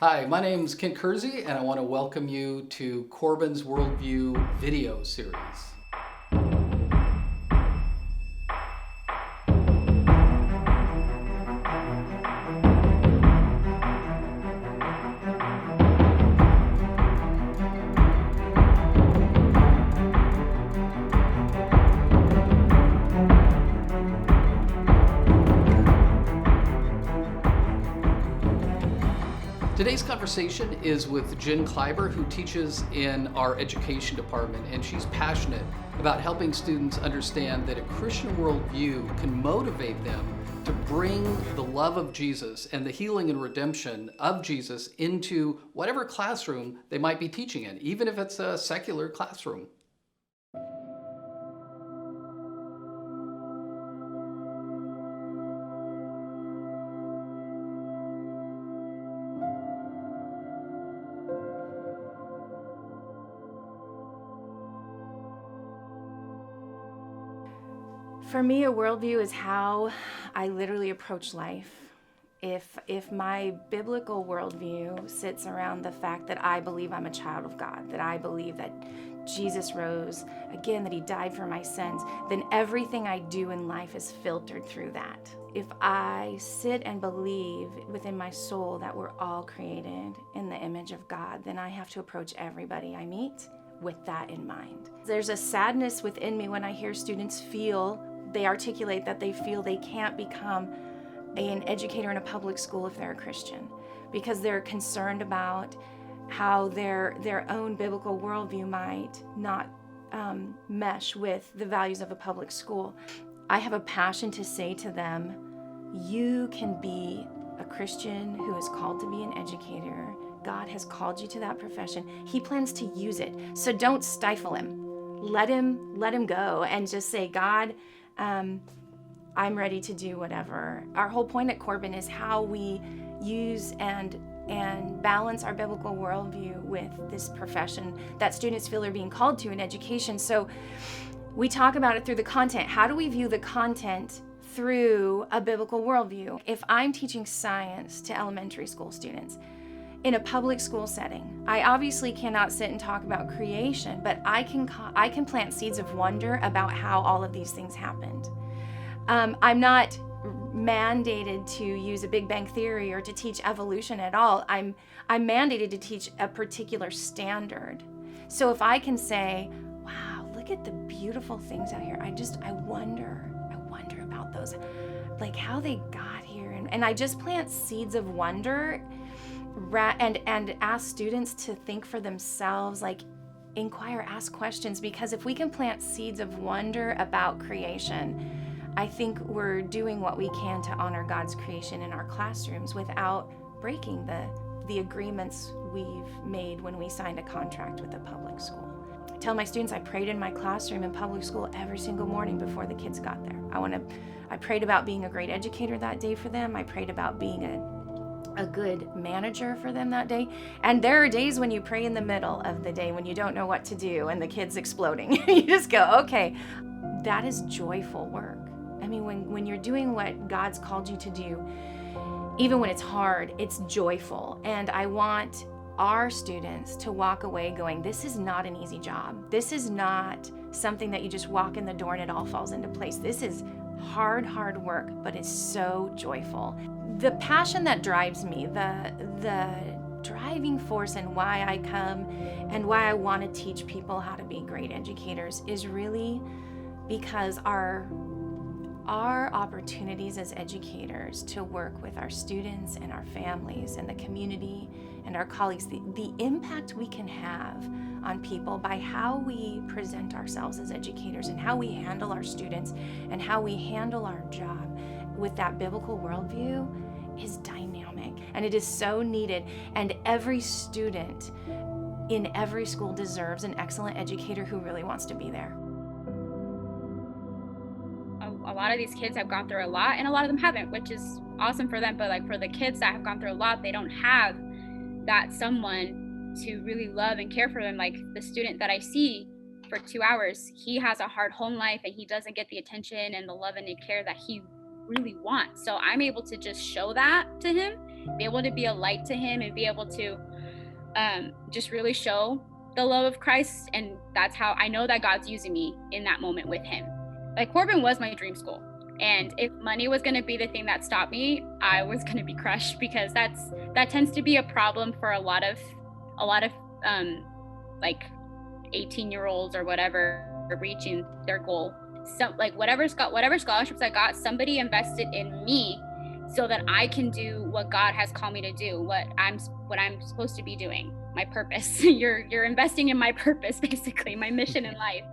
Hi, my name's Kent Kersey, and I want to welcome you to Corbin's Worldview video series. Today's conversation is with Jen Kleiber, who teaches in our education department, and she's passionate about helping students understand that a Christian worldview can motivate them to bring the love of Jesus and the healing and redemption of Jesus into whatever classroom they might be teaching in, even if it's a secular classroom. For me, a worldview is how I literally approach life. If my biblical worldview sits around the fact that I believe I'm a child of God, that I believe that Jesus rose again, that he died for my sins, then everything I do in life is filtered through that. If I sit and believe within my soul that we're all created in the image of God, then I have to approach everybody I meet with that in mind. There's a sadness within me when I hear students they articulate that they feel they can't become an educator in a public school if they're a Christian, because they're concerned about how their own biblical worldview might not mesh with the values of a public school. I have a passion to say to them, you can be a Christian who is called to be an educator. God has called you to that profession. He plans to use it. So don't stifle him. Let him go and just say, God, I'm ready to do whatever. Our whole point at Corbin is how we use and balance our biblical worldview with this profession that students feel are being called to in education. So we talk about it through the content. How do we view the content through a biblical worldview? If I'm teaching science to elementary school students in a public school setting, I obviously cannot sit and talk about creation, but I can plant seeds of wonder about how all of these things happened. I'm not mandated to use a Big Bang Theory or to teach evolution at all. I'm mandated to teach a particular standard. So if I can say, wow, look at the beautiful things out here. I wonder about those, like how they got here. And I just plant seeds of wonder and ask students to think for themselves, like inquire, ask questions, because if we can plant seeds of wonder about creation, I think we're doing what we can to honor God's creation in our classrooms without breaking the agreements we've made when we signed a contract with a public school. I tell my students I prayed in my classroom in public school every single morning before the kids got there. I prayed about being a great educator that day for them. I prayed about being a good manager for them that day. And there are days when you pray in the middle of the day when you don't know what to do and the kid's exploding. You just go, okay, that is joyful work. I mean, when you're doing what God's called you to do, even when it's hard, it's joyful. And I want our students to walk away going, this is not an easy job. This is not something that you just walk in the door and it all falls into place. This is hard work, but it's so joyful. The passion that drives me, the driving force and why I come and why I want to teach people how to be great educators is really because our opportunities as educators to work with our students and our families and the community and our colleagues, the impact we can have on people by how we present ourselves as educators and how we handle our students and how we handle our job with that biblical worldview is dynamic, and it is so needed. And every student in every school deserves an excellent educator who really wants to be there. A lot of these kids have gone through a lot, and a lot of them haven't, which is awesome for them. But like for the kids that have gone through a lot, they don't have that someone to really love and care for them. Like the student that I see for 2 hours, he has a hard home life and he doesn't get the attention and the love and the care that he really want. So I'm able to just show that to him, be able to be a light to him, and be able to just really show the love of Christ. And that's how I know that God's using me in that moment with him. Like, Corbin was my dream school. And if money was going to be the thing that stopped me, I was going to be crushed, because that tends to be a problem for a lot of like 18-year-olds or whatever reaching their goal. So like whatever scholarships I got, somebody invested in me so that I can do what God has called me to do, what I'm supposed to be doing, my purpose. You're investing in my purpose, basically, my mission in life.